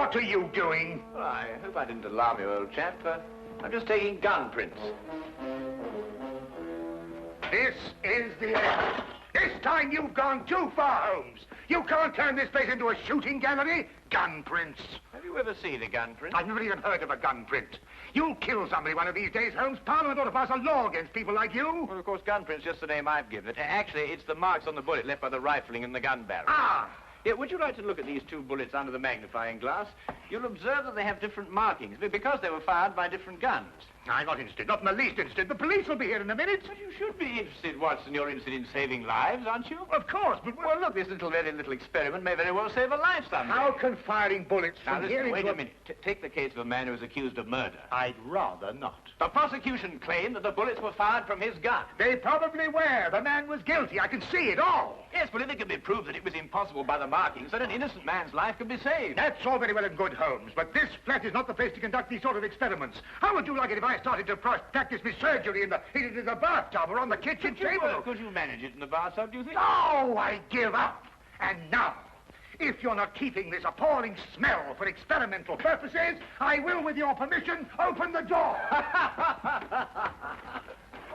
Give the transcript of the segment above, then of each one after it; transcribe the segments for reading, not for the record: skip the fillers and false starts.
What are you doing? Well, I hope I didn't alarm you, old chap. I'm just taking gun prints. This is the end. This time you've gone too far, Holmes. You can't turn this place into a shooting gallery. Gun prints. Have you ever seen a gun print? I've never even heard of a gun print. You'll kill somebody one of these days, Holmes. Parliament ought to pass a law against people like you. Well, of course, gun print's just the name I've given it. Actually, it's the marks on the bullet left by the rifling in the gun barrel. Ah! Yeah, would you like to look at these two bullets under the magnifying glass? You'll observe that they have different markings because they were fired by different guns. I'm not interested, not in the least interested. The police will be here in a minute. But you should be interested, Watson. You're interested in saving lives, aren't you? Of course, but... Well, look, this very little experiment may very well save a life someday. How can firing bullets from here into... Wait a minute. Take the case of a man who is accused of murder. I'd rather not. The prosecution claimed that the bullets were fired from his gun. They probably were. The man was guilty. I can see it all. Yes, but if it can be proved that it was impossible by the markings, then an innocent man's life could be saved. That's all very well and good, Holmes, but this flat is not the place to conduct these sort of experiments. How would you like it if I started to practice my surgery in the bathtub or on the kitchen table? Could you manage it in the bathtub, do you think? No, I give up. And now, if you're not keeping this appalling smell for experimental purposes, I will, with your permission, open the door.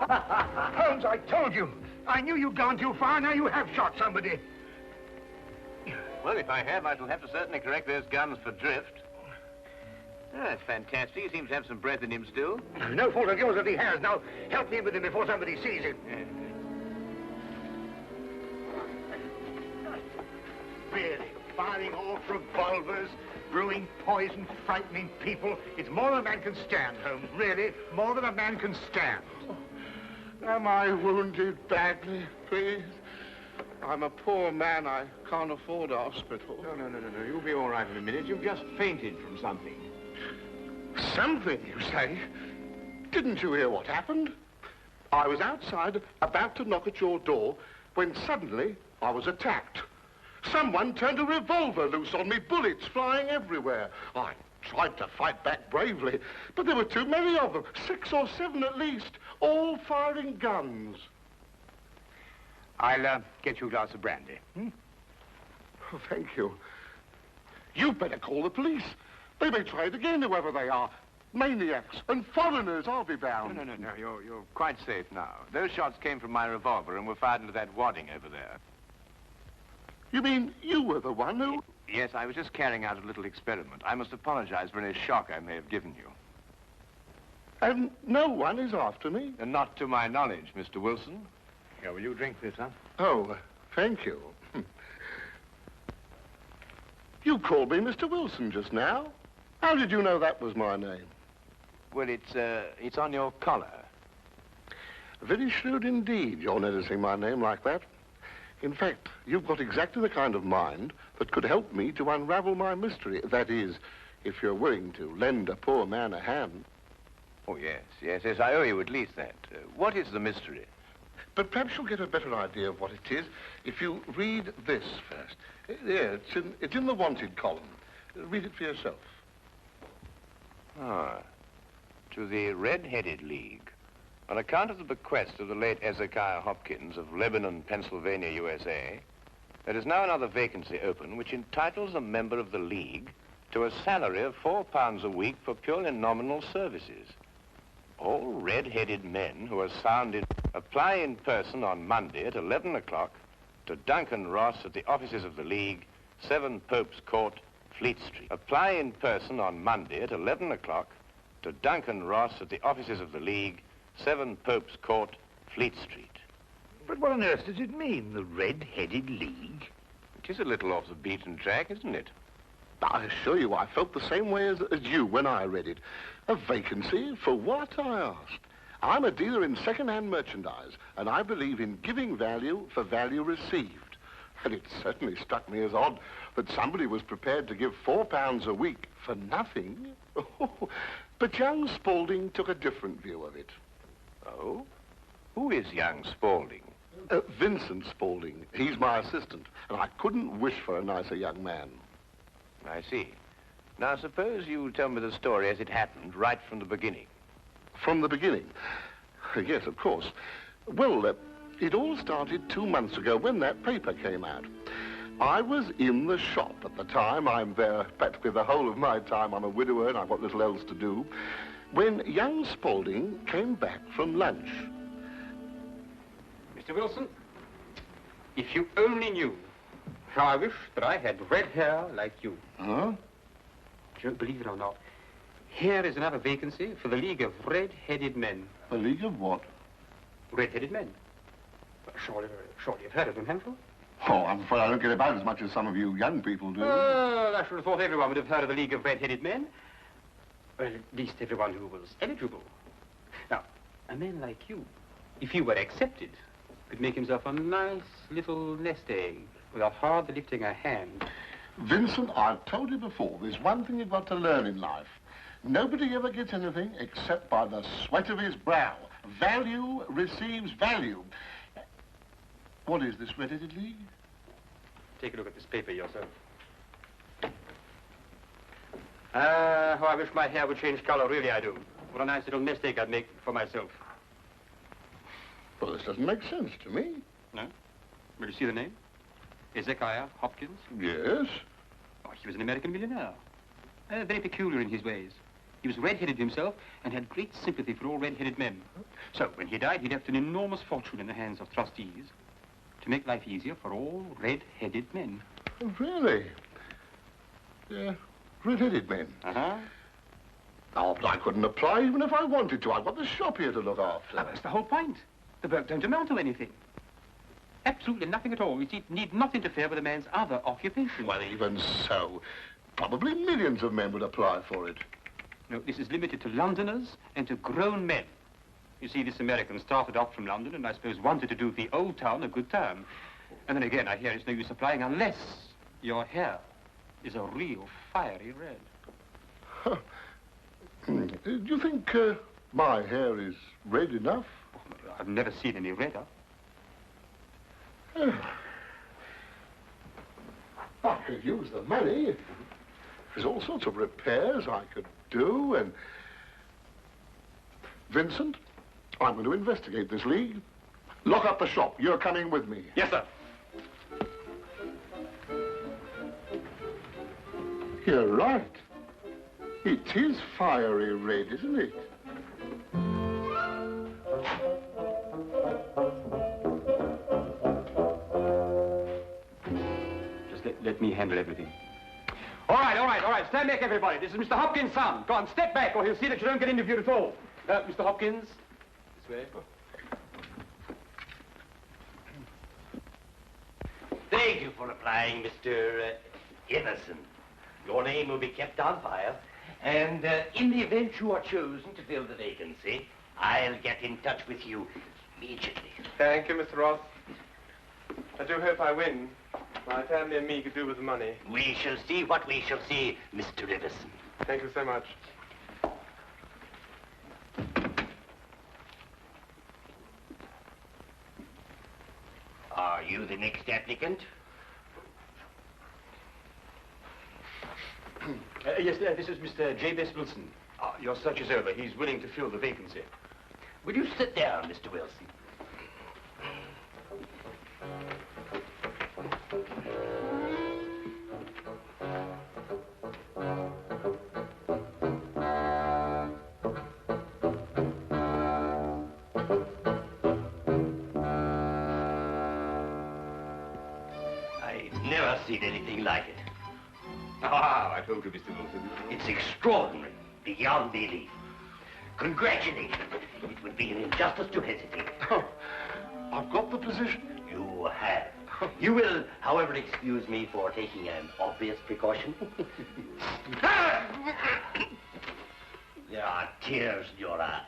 Holmes, I told you. I knew you'd gone too far. Now you have shot somebody. Well, if I have, I shall have to certainly correct those guns for drift. That's fantastic. He seems to have some breath in him still. No fault of yours if he has. Now, help me with him before somebody sees him. Yes. Really, firing off revolvers, brewing poison, frightening people. It's more than a man can stand, Holmes. Really, more than a man can stand. Am I wounded badly, please? I'm a poor man. I can't afford a hospital. No. You'll be all right in a minute. You've just fainted from something. Something, you say? Didn't you hear what happened? I was outside, about to knock at your door, when suddenly I was attacked. Someone turned a revolver loose on me, bullets flying everywhere. I tried to fight back bravely, but there were too many of them, 6 or 7 at least, all firing guns. I'll get you a glass of brandy. Oh, thank you. You'd better call the police. They may try it again, whoever they are. Maniacs and foreigners, I'll be bound. No. You're quite safe now. Those shots came from my revolver and were fired into that wadding over there. You mean you were the one who... Yes, I was just carrying out a little experiment. I must apologize for any shock I may have given you. And no one is after me? And not to my knowledge, Mr. Wilson. Here, will you drink this, huh? Oh, thank you. You called me Mr. Wilson just now. How did you know that was my name? Well, it's on your collar. Very shrewd indeed, you're noticing my name like that. In fact, you've got exactly the kind of mind that could help me to unravel my mystery. That is, if you're willing to lend a poor man a hand. Oh, yes, I owe you at least that. What is the mystery? But perhaps you'll get a better idea of what it is if you read this first. Yeah, it's in the wanted column. Read it for yourself. To the Red-Headed League. On account of the bequest of the late Ezekiah Hopkins of Lebanon, Pennsylvania, USA, there is now another vacancy open which entitles a member of the League to a salary of £4 a week for purely nominal services. All red-headed men who are sound in... Apply in person on Monday at 11 o'clock to Duncan Ross at the offices of the League, 7 Pope's Court, Fleet Street. Apply in person on Monday at 11 o'clock to Duncan Ross at the offices of the League, 7 Pope's Court, Fleet Street. But what on earth does it mean, the Red-Headed League? It is a little off the beaten track, isn't it? I assure you, I felt the same way as you when I read it. A vacancy for what, I asked. I'm a dealer in second-hand merchandise, and I believe in giving value for value received. And it certainly struck me as odd that somebody was prepared to give £4 a week for nothing. But young Spaulding took a different view of it. Oh? Who is young Spaulding? Vincent Spaulding. He's my assistant, and I couldn't wish for a nicer young man. I see. Now, suppose you tell me the story as it happened, right from the beginning. From the beginning? Yes, of course. Well, it all started 2 months ago when that paper came out. I was in the shop at the time. I'm there practically the whole of my time. I'm a widower and I've got little else to do. When young Spaulding came back from lunch. Mr. Wilson, if you only knew how I wish that I had red hair like you. Huh? Don't believe it or not, here is another vacancy for the League of Red-Headed Men. A league of what? Red-Headed Men. Well, surely you've heard of them, haven't you? Oh, I'm afraid I don't get about as much as some of you young people do. Well, I should have thought everyone would have heard of the League of Red-Headed Men. Well, at least everyone who was eligible. Now, a man like you, if he were accepted, could make himself a nice little nest egg without hardly lifting a hand. Vincent, I've told you before, there's one thing you've got to learn in life. Nobody ever gets anything except by the sweat of his brow. Value receives value. What is this Red-Headed League? Take a look at this paper yourself. How I wish my hair would change color, really I do. What a nice little nest egg I'd make for myself. Well, this doesn't make sense to me. No? Will you see the name? Hezekiah Hopkins? Yes. Oh, he was an American millionaire. Very peculiar in his ways. He was red-headed himself and had great sympathy for all red-headed men. So, when he died, he left an enormous fortune in the hands of trustees to make life easier for all red-headed men. Oh, really? Yeah, red-headed men. Uh-huh. Oh, but I couldn't apply even if I wanted to. I've got the shop here to look after. That's the whole point. The work don't amount to anything. Absolutely nothing at all. It need not interfere with a man's other occupation. Well, even so, probably millions of men would apply for it. No, this is limited to Londoners and to grown men. You see, this American started off from London and I suppose wanted to do the old town a good turn. And then again, I hear it's no use applying unless your hair is a real fiery red. Huh. Do you think my hair is red enough? Oh, I've never seen any redder. I could use the money. There's all sorts of repairs I could do, and... Vincent, I'm going to investigate this league. Lock up the shop. You're coming with me. Yes, sir. You're right. It is fiery red, isn't it? Let me handle everything. All right. Stand back, everybody. This is Mr. Hopkins' son. Go on, step back, or he'll see that you don't get interviewed at all. Mr. Hopkins, this way. Thank you for applying, Mr. Emerson. Your name will be kept on file, and in the event you are chosen to fill the vacancy, I'll get in touch with you immediately. Thank you, Mr. Ross. I do hope I win. My family and me could do with the money. We shall see what we shall see, Mr. Iverson. Thank you so much. Are you the next applicant? Yes, this is Mr. J.B.S. Wilson. Your search is over. He's willing to fill the vacancy. Will you sit down, Mr. Wilson? I've never seen anything like it. I told you, Mr. Wilson. It's extraordinary, beyond belief. Congratulations. It would be an injustice to hesitate. Oh, I've got the position. You have. You will, however, excuse me for taking an obvious precaution. There are tears in your eyes.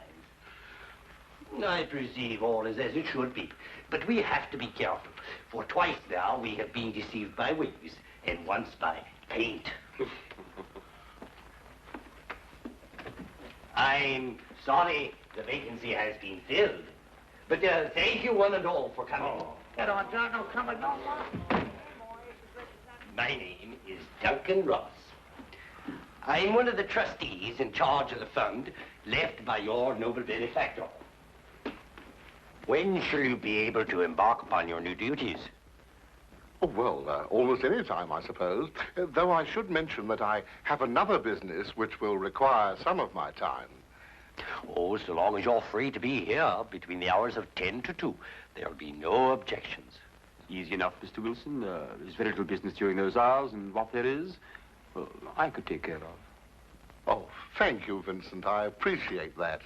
I perceive all is as it should be, but we have to be careful, for twice now we have been deceived by wigs, and once by paint. I'm sorry the vacancy has been filled, but thank you one and all for coming. Get on, John. No, come on. My name is Duncan Ross. I'm one of the trustees in charge of the fund left by your noble benefactor. When shall you be able to embark upon your new duties? Oh, well, almost any time, I suppose. Though I should mention that I have another business which will require some of my time. Oh, so long as you're free to be here between the hours of 10 to 2, there'll be no objections. Easy enough, Mr. Wilson. There's very little business during those hours, and what there is, well, I could take care of. Oh, thank you, Vincent. I appreciate that.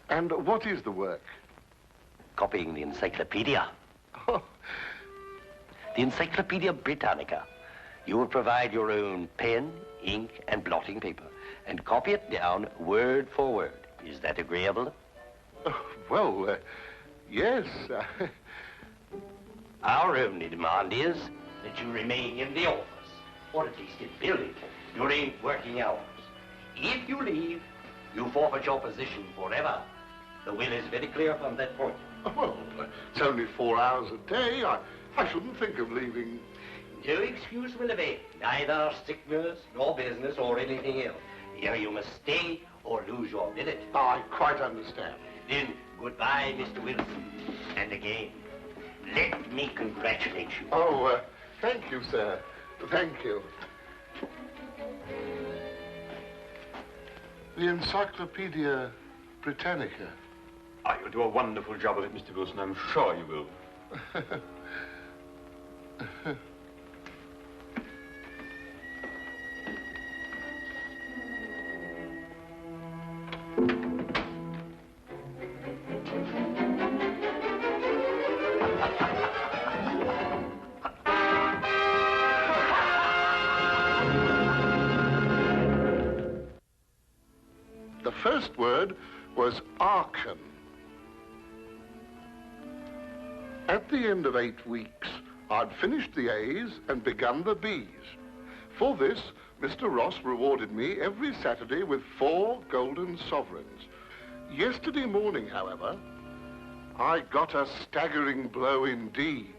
And what is the work? Copying the encyclopedia. Oh, The Encyclopedia Britannica. You will provide your own pen, ink, and blotting paper, and copy it down word for word. Is that agreeable? well, yes. Our only demand is that you remain in the office, or at least in building, during working hours. If you leave, you forfeit your position forever. The will is very clear from that point. Well, it's only 4 hours a day. I shouldn't think of leaving. No excuse will avail, neither sickness nor business or anything else. Here you must stay or lose your billet. I quite understand. Then, goodbye, Mr. Wilson. And again, let me congratulate you. Oh, thank you, sir. Thank you. The Encyclopedia Britannica. Ah, you'll do a wonderful job of it, Mr. Wilson. I'm sure you will. The first word was Arkan. At the end of 8 weeks, I'd finished the A's and begun the B's. For this, Mr. Ross rewarded me every Saturday with 4 golden sovereigns. Yesterday morning, however, I got a staggering blow indeed.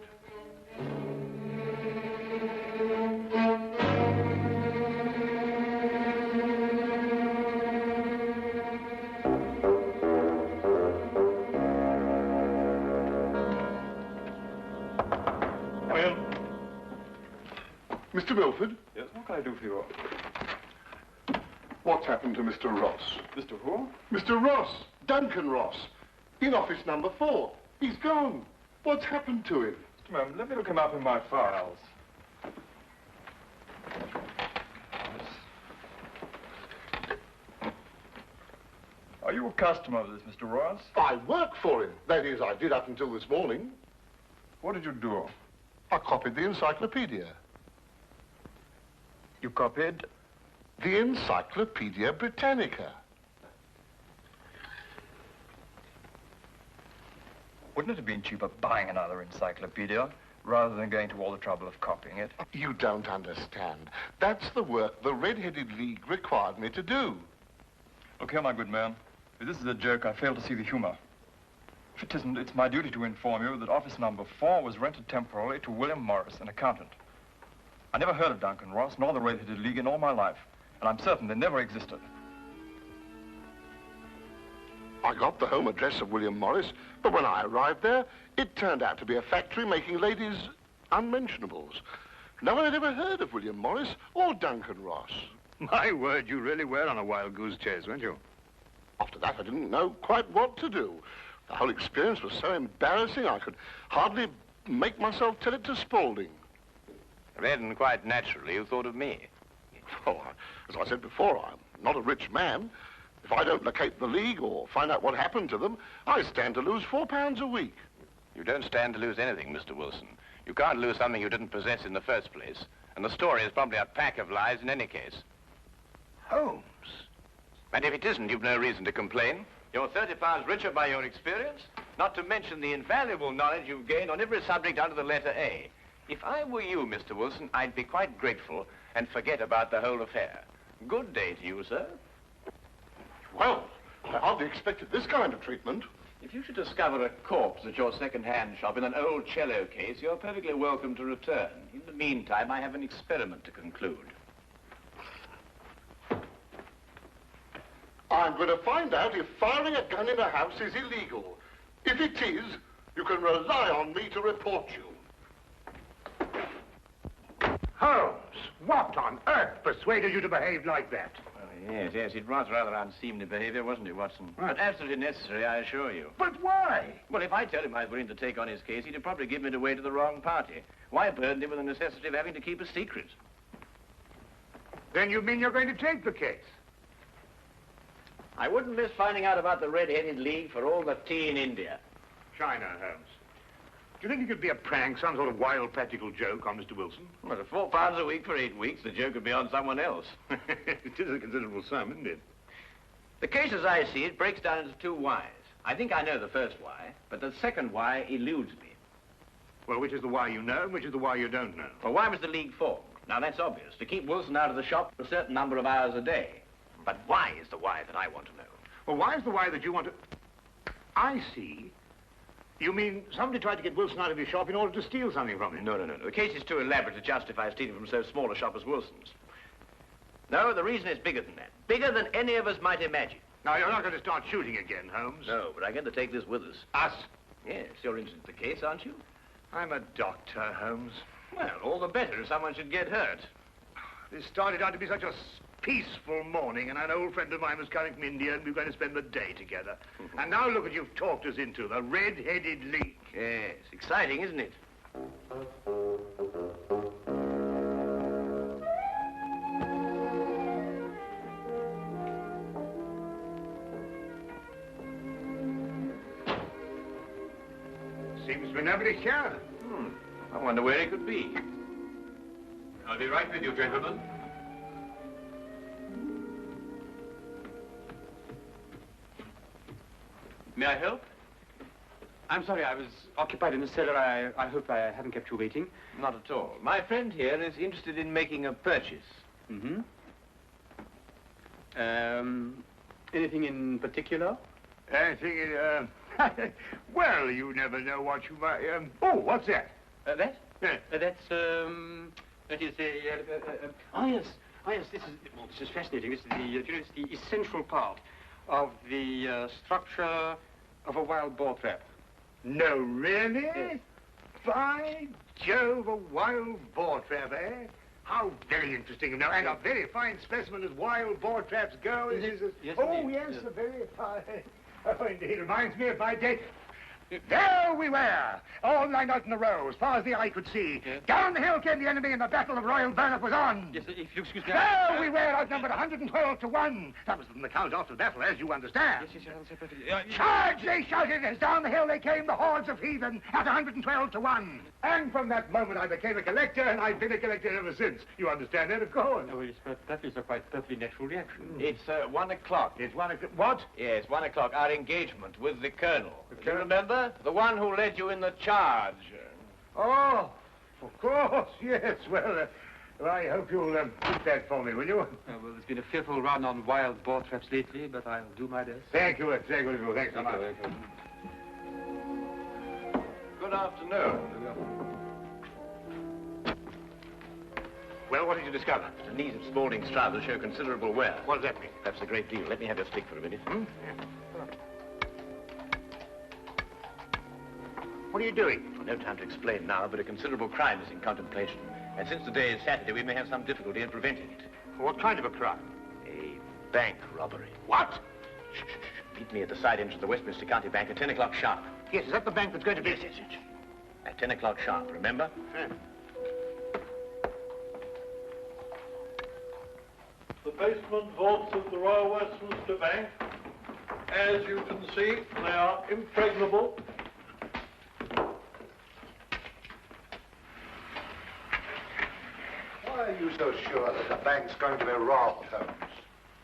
Mr. Milford? Yes, what can I do for you? What's happened to Mr. Ross? Mr. Who? Mr. Ross, Duncan Ross, in office number 4. He's gone. What's happened to him? Just a moment, let me look him up in my files. Are you a customer of this, Mr. Ross? I work for him. That is, I did up until this morning. What did you do? I copied the encyclopedia. You copied? The Encyclopedia Britannica. Wouldn't it have been cheaper buying another encyclopedia rather than going to all the trouble of copying it? You don't understand. That's the work the Red-Headed League required me to do. Look here, my good man. If this is a joke, I fail to see the humor. If it isn't, it's my duty to inform you that office number 4 was rented temporarily to William Morris, an accountant. I never heard of Duncan Ross, nor the Red-Headed League in all my life, and I'm certain they never existed. I got the home address of William Morris, but when I arrived there, it turned out to be a factory making ladies' unmentionables. No one had ever heard of William Morris or Duncan Ross. My word, you really were on a wild goose chase, weren't you? After that, I didn't know quite what to do. The whole experience was so embarrassing, I could hardly make myself tell it to Spaulding. Then, quite naturally, you thought of me. Oh, as I said before, I'm not a rich man. If I don't locate the League or find out what happened to them, I stand to lose £4 a week. You don't stand to lose anything, Mr. Wilson. You can't lose something you didn't possess in the first place. And the story is probably a pack of lies in any case. Holmes. And if it isn't, you've no reason to complain. You're £30 richer by your experience, not to mention the invaluable knowledge you've gained on every subject under the letter A. If I were you, Mr. Wilson, I'd be quite grateful and forget about the whole affair. Good day to you, sir. Well, I hardly expected this kind of treatment. If you should discover a corpse at your second-hand shop in an old cello case, you're perfectly welcome to return. In the meantime, I have an experiment to conclude. I'm going to find out if firing a gun in a house is illegal. If it is, you can rely on me to report you. Holmes, what on earth persuaded you to behave like that? Yes, it was rather unseemly behavior, wasn't it, Watson? Right. But absolutely necessary, I assure you. But why? Well, if I tell him I was willing to take on his case, he'd probably give me away to the wrong party. Why burden him with the necessity of having to keep a secret? Then you mean you're going to take the case? I wouldn't miss finding out about the Red-Headed League for all the tea in India. China, Holmes. Do you think it could be a prank, some sort of wild practical joke on Mr. Wilson? Well, at £4 a week for 8 weeks, the joke would be on someone else. It is a considerable sum, isn't it? The case, as I see it, breaks down into two whys. I think I know the first why, but the second why eludes me. Well, which is the why you know and which is the why you don't know? Well, why was the League formed? Now, that's obvious. To keep Wilson out of the shop for a certain number of hours a day. But why is the why that I want to know? Well, why is the why that you want to... I see. You mean somebody tried to get Wilson out of his shop in order to steal something from him? No. The case is too elaborate to justify stealing from so small a shop as Wilson's. No, the reason is bigger than that. Bigger than any of us might imagine. Now, you're not going to start shooting again, Holmes. No, but I'm going to take this with us. Us? Yes, you're interested in the case, aren't you? I'm a doctor, Holmes. Well, all the better if someone should get hurt. This started out to be such a peaceful morning, and an old friend of mine was coming from India, and we were going to spend the day together. And now look what you've talked us into, the Red-Headed League. Yes, exciting, isn't it? Seems to be nobody here. I wonder where he could be. I'll be right with you, gentlemen. May I help? I'm sorry, I was occupied in the cellar. I hope I haven't kept you waiting. Not at all. My friend here is interested in making a purchase. Mm-hmm. Anything in particular? I think well, you never know what you might... Oh, what's that? That? Yeah. That is a... Oh, yes, this is fascinating. This is it's the essential part of the structure of a wild boar trap. No, really? Yes. By Jove, a wild boar trap, eh? How very interesting. Now, and a very fine specimen as wild boar traps go. Yes, oh, indeed. yes, a very fine... Oh, indeed, reminds me of my day. There we were, all lined out in a row, as far as the eye could see. Yes. Down the hill came the enemy, and the Battle of Royal Burnett was on. Yes, if you excuse me... There we were, outnumbered 112 to 1. That was from the count after the battle, as you understand. Yes, I'll say perfectly. Charge, they shouted, as down the hill they came, the hordes of heathen, at 112 to 1. And from that moment I became a collector, and I've been a collector ever since. You understand that, of course. Oh, yes, but that is a quite perfectly natural reaction. It's 1 o'clock. It's 1 o'clock. What? Yes, 1 o'clock. Our engagement with the Colonel. The Do you Colonel? remember? The one who led you in the charge. Oh, of course, yes. Well, I hope you'll keep that for me, will you? Well, there's been a fearful run on wild boar traps lately, but I'll do my best. Thank you, thank you. Thanks so much. Good afternoon. Well, what did you discover? The knees of Spaulding's trousers show considerable wear. What does that mean? That's a great deal. Let me have your stick for a minute. What are you doing? Well, no time to explain now, but a considerable crime is in contemplation. And since today is Saturday, we may have some difficulty in preventing it. What kind of a crime? A bank robbery. What? Shh. Meet me at the side entrance of the Westminster County Bank at 10 o'clock sharp. Yes, is that the bank that's going to be... Yes. At 10 o'clock sharp, remember? The basement vaults of the Royal Westminster Bank, as you can see, they are impregnable. Why are you so sure that the bank's going to be robbed, Holmes?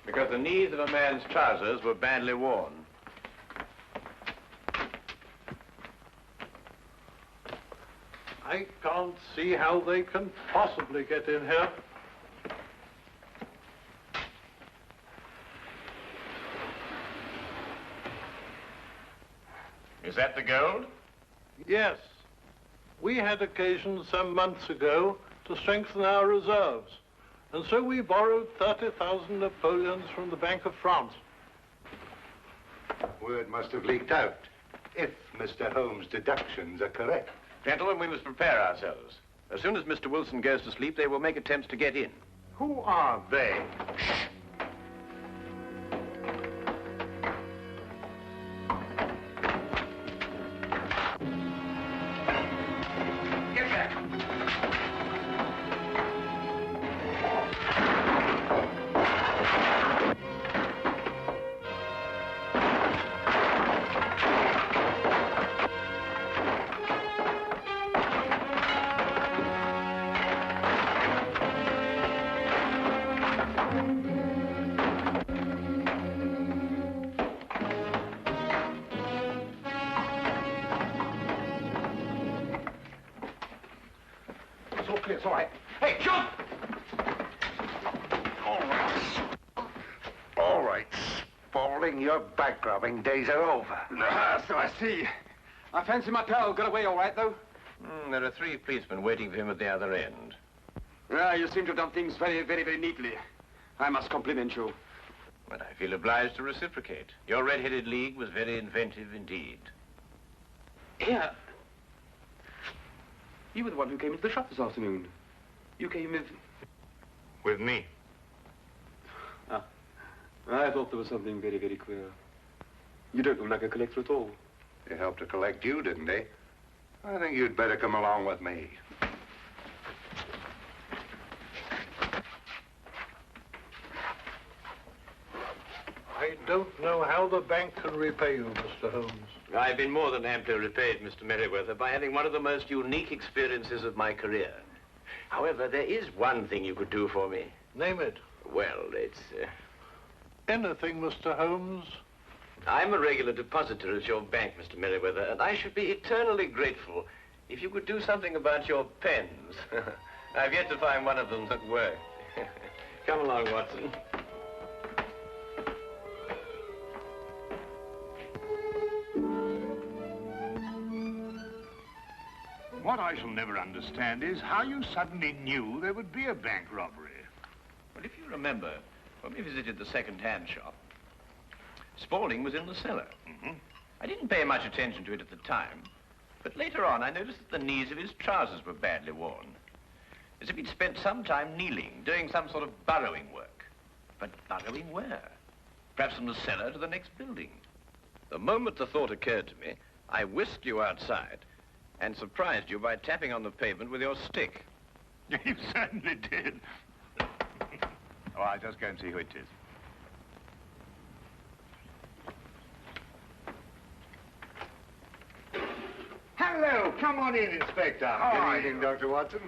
Because the knees of a man's trousers were badly worn. I can't see how they can possibly get in here. Is that the gold? Yes. We had occasion some months ago to strengthen our reserves, and so we borrowed 30,000 Napoleons from the Bank of France. Word must have leaked out, if Mr. Holmes' deductions are correct. Gentlemen, we must prepare ourselves. As soon as Mr. Wilson goes to sleep, they will make attempts to get in. Who are they? Get back. It's all clear, it's all right. Hey, jump! All right. All right, Spaulding, your bank-robbing days are over. So I see. I fancy my pal got away all right, though. There are 3 policemen waiting for him at the other end. You seem to have done things very, very, very neatly. I must compliment you. But I feel obliged to reciprocate. Your red-headed league was very inventive indeed. Here. You were the one who came into the shop this afternoon. You came with... With me. Ah. I thought there was something very, very queer. You don't look like a collector at all. They helped to collect you, didn't they? I think you'd better come along with me. I don't know how the bank can repay you, Mr. Holmes. I've been more than amply repaid, Mr. Merriweather, by having one of the most unique experiences of my career. However, there is one thing you could do for me. Name it. Well, it's... Anything, Mr. Holmes? I'm a regular depositor at your bank, Mr. Merriweather, and I should be eternally grateful if you could do something about your pens. I've yet to find one of them that worked. Come along, Watson. What I shall never understand is how you suddenly knew there would be a bank robbery. Well, if you remember, when we visited the second-hand shop, Spaulding was in the cellar. I didn't pay much attention to it at the time, but later on I noticed that the knees of his trousers were badly worn, as if he'd spent some time kneeling, doing some sort of burrowing work. But burrowing where? Perhaps from the cellar to the next building. The moment the thought occurred to me, I whisked you outside and surprised you by tapping on the pavement with your stick. You certainly did. Oh, I'll just go and see who it is. Hello, come on in, Inspector. How are you? Dr. Watson.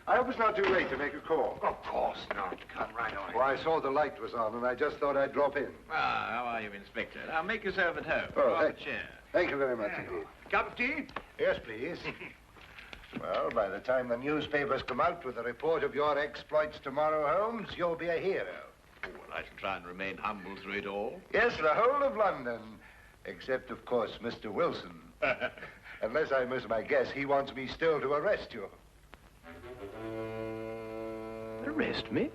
I hope it's not too late to make a call. Of course not. Come right on. Well, I saw the light was on, and I just thought I'd drop in. Ah, how are you, Inspector? Now, make yourself at home. Oh, Draw up a chair. Thank you very much indeed. Cup of tea? Yes, please. Well, by the time the newspapers come out with a report of your exploits tomorrow, Holmes, you'll be a hero. Oh, well, I shall try and remain humble through it all. Yes, the whole of London, except, of course, Mr. Wilson. Unless I miss my guess, he wants me still to arrest you. Arrest me?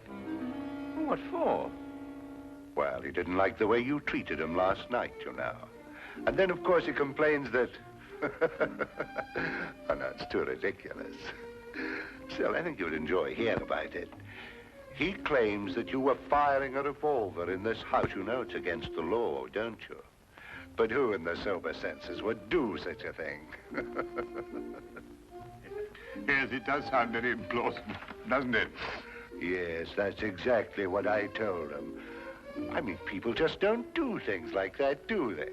What for? Well, he didn't like the way you treated him last night, you know. And then, of course, he complains that... Oh, no, it's too ridiculous. Still, I think you'd enjoy hearing about it. He claims that you were firing a revolver in this house. You know it's against the law, don't you? But who in their sober senses would do such a thing? Yes, it does sound very implausible, doesn't it? Yes, that's exactly what I told him. I mean, people just don't do things like that, do they?